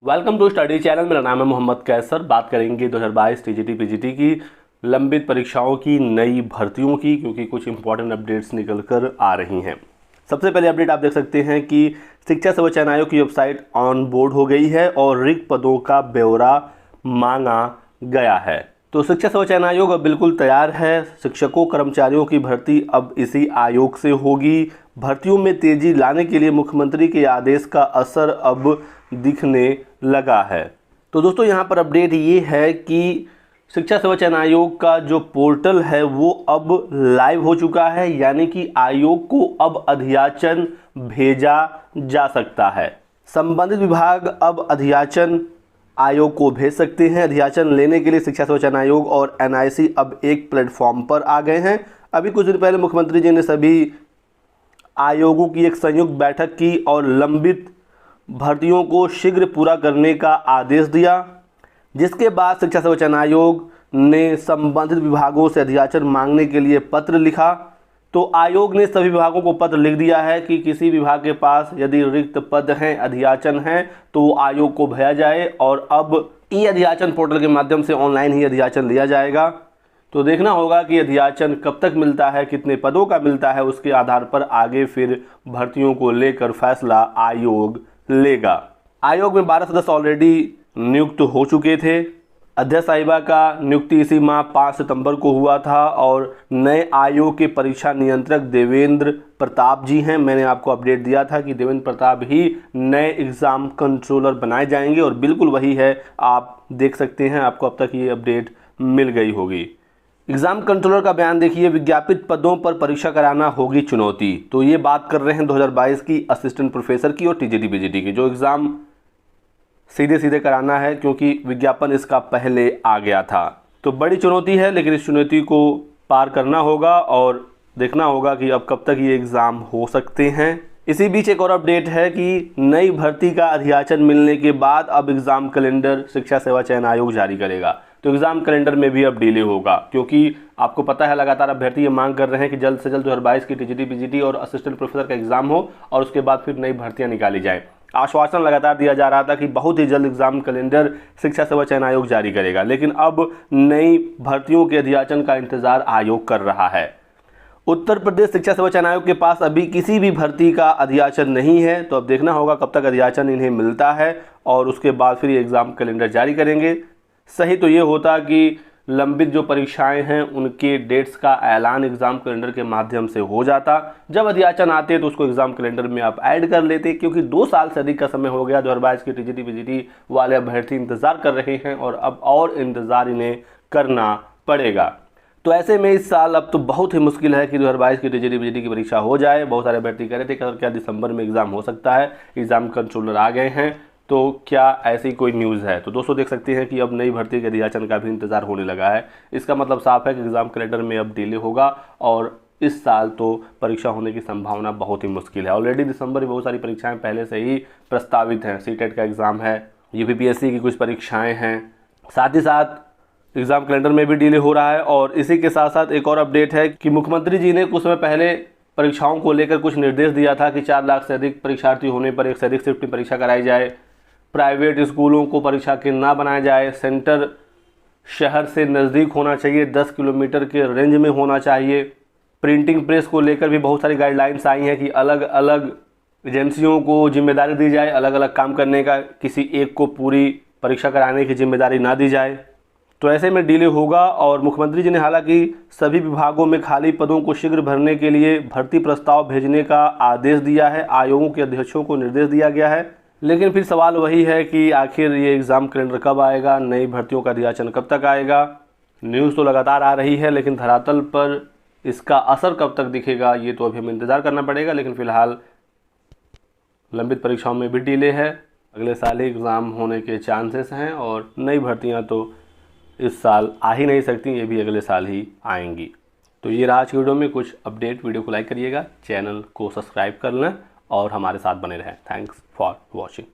Welcome to study channel. मेरा नाम है मोहम्मद कैसर। बात करेंगे 2022 टीजीटी पीजीटी की लंबित परीक्षाओं की नई भर्तियों की, क्योंकि कुछ इंपॉर्टेंट अपडेट्स निकल कर आ रही हैं। सबसे पहले अपडेट आप देख सकते हैं कि शिक्षा सेवा चयन आयोग की वेबसाइट ऑन बोर्ड हो गई है और रिक्त पदों का ब्यौरा मांगा गया है। तो शिक्षा सेवा चयन आयोग अब बिल्कुल तैयार है। शिक्षकों कर्मचारियों की भर्ती अब इसी आयोग से होगी। भर्तियों में तेजी लाने के लिए मुख्यमंत्री के आदेश का असर अब दिखने लगा है। तो दोस्तों यहाँ पर अपडेट ये है कि शिक्षा सेवा चयन आयोग का जो पोर्टल है वो अब लाइव हो चुका है, यानी कि आयोग को अब अधियाचन भेजा जा सकता है। संबंधित विभाग अब अधियाचन आयोग को भेज सकते हैं। अधियाचन लेने के लिए शिक्षा सेवा चयन आयोग और एनआईसी अब एक प्लेटफॉर्म पर आ गए हैं। अभी कुछ दिन पहले मुख्यमंत्री जी ने सभी आयोगों की एक संयुक्त बैठक की और लंबित भर्तियों को शीघ्र पूरा करने का आदेश दिया, जिसके बाद शिक्षा सेवा चयन आयोग ने संबंधित विभागों से अधियाचन मांगने के लिए पत्र लिखा। तो आयोग ने सभी विभागों को पत्र लिख दिया है कि किसी विभाग के पास यदि रिक्त पद हैं, अधियाचन हैं, तो आयोग को भेजा जाए और अब ई अधियाचन पोर्टल के माध्यम से ऑनलाइन ही अधियाचन लिया जाएगा। तो देखना होगा कि अधियाचन कब तक मिलता है, कितने पदों का मिलता है, उसके आधार पर आगे फिर भर्तियों को लेकर फैसला आयोग लेगा। आयोग में 12 सदस्य ऑलरेडी नियुक्त हो चुके थे। अध्यक्ष साहिबा का नियुक्ति इसी माह 5 सितंबर को हुआ था और नए आयोग के परीक्षा नियंत्रक देवेंद्र प्रताप जी हैं। मैंने आपको अपडेट दिया था कि देवेंद्र प्रताप ही नए एग्ज़ाम कंट्रोलर बनाए जाएंगे और बिल्कुल वही है। आप देख सकते हैं, आपको अब तक ये अपडेट मिल गई होगी। एग्ज़ाम कंट्रोलर का बयान देखिए, विज्ञापित पदों पर परीक्षा कराना होगी चुनौती। तो ये बात कर रहे हैं 2022 की असिस्टेंट प्रोफेसर की और टीजीटी पीजीटी की, जो एग्ज़ाम सीधे सीधे कराना है, क्योंकि विज्ञापन इसका पहले आ गया था। तो बड़ी चुनौती है, लेकिन इस चुनौती को पार करना होगा और देखना होगा कि अब कब तक ये एग्ज़ाम हो सकते हैं। इसी बीच एक और अपडेट है कि नई भर्ती का अधियाचन मिलने के बाद अब एग्ज़ाम कैलेंडर शिक्षा सेवा चयन आयोग जारी करेगा। तो एग्ज़ाम कैलेंडर में भी अब डिले होगा, क्योंकि आपको पता है लगातार अभ्यर्थी ये मांग कर रहे हैं कि जल्द से जल्द 2022 की टीजीटी पीजीटी और असिस्टेंट प्रोफेसर का एग्ज़ाम हो और उसके बाद फिर नई भर्तियां निकाली जाए। आश्वासन लगातार दिया जा रहा था कि बहुत ही जल्द एग्ज़ाम कैलेंडर शिक्षा सेवा चयन आयोग जारी करेगा, लेकिन अब नई भर्तियों के अधियाचन का इंतजार आयोग कर रहा है। उत्तर प्रदेश शिक्षा सेवा चयन आयोग के पास अभी किसी भी भर्ती का अधियाचन नहीं है, तो अब देखना होगा कब तक अधियाचन इन्हें मिलता है और उसके बाद फिर ये एग्ज़ाम कैलेंडर जारी करेंगे। सही तो ये होता कि लंबित जो परीक्षाएं हैं उनके डेट्स का ऐलान एग्ज़ाम कैलेंडर के माध्यम से हो जाता। जब अधियाचन आते तो उसको एग्ज़ाम कैलेंडर में आप ऐड कर लेते, क्योंकि 2 साल से अधिक का समय हो गया 2022 की टीजीटी पीजीटी वाले अभ्यर्थी इंतज़ार कर रहे हैं और अब और इंतज़ार इन्हें करना पड़ेगा। तो ऐसे में इस साल अब तो बहुत ही मुश्किल है कि 2022 की टीजीटी पीजीटी की परीक्षा हो जाए। बहुत सारे अभ्यर्थी कह रहे थे कि क्या दिसंबर में एग्ज़ाम हो सकता है, एग्ज़ाम कंट्रोलर आ गए हैं, तो क्या ऐसी कोई न्यूज़ है? तो दोस्तों देख सकते हैं कि अब नई भर्ती के अधियाचन का भी इंतजार होने लगा है। इसका मतलब साफ है कि एग्ज़ाम कैलेंडर में अब डिले होगा और इस साल तो परीक्षा होने की संभावना बहुत ही मुश्किल है। ऑलरेडी दिसंबर में बहुत सारी परीक्षाएं पहले से ही प्रस्तावित हैं। सीटेट का एग्ज़ाम है, यूपीपीएससी की कुछ परीक्षाएँ हैं, साथ ही साथ एग्ज़ाम कैलेंडर में भी डिले हो रहा है। और इसी के साथ साथ एक और अपडेट है कि मुख्यमंत्री जी ने कुछ समय पहले परीक्षाओं को लेकर कुछ निर्देश दिया था कि 4 लाख से अधिक परीक्षार्थी होने पर एक से अधिक शिफ्ट में परीक्षा कराई जाए, प्राइवेट स्कूलों को परीक्षा केंद्र ना बनाया जाए, सेंटर शहर से नज़दीक होना चाहिए, 10 किलोमीटर के रेंज में होना चाहिए। प्रिंटिंग प्रेस को लेकर भी बहुत सारी गाइडलाइंस आई हैं कि अलग अलग एजेंसियों को जिम्मेदारी दी जाए, अलग अलग काम करने का, किसी एक को पूरी परीक्षा कराने की जिम्मेदारी ना दी जाए। तो ऐसे में डिले होगा और मुख्यमंत्री जी ने हालांकि सभी विभागों में खाली पदों को शीघ्र भरने के लिए भर्ती प्रस्ताव भेजने का आदेश दिया है। आयोगों के अध्यक्षों को निर्देश दिया गया है, लेकिन फिर सवाल वही है कि आखिर ये एग्ज़ाम कैलेंडर कब आएगा, नई भर्तियों का अधियाचन कब तक आएगा। न्यूज़ तो लगातार आ रही है, लेकिन धरातल पर इसका असर कब तक दिखेगा ये तो अभी हमें इंतज़ार करना पड़ेगा। लेकिन फ़िलहाल लंबित परीक्षाओं में भी डिले है, अगले साल ही एग्ज़ाम होने के चांसेस हैं और नई भर्तियाँ तो इस साल आ ही नहीं सकती, ये भी अगले साल ही आएंगी। तो ये रहा आज की वीडियो में कुछ अपडेट। वीडियो को लाइक करिएगा, चैनल को सब्सक्राइब कर लें और हमारे साथ बने रहें। Thanks for watching.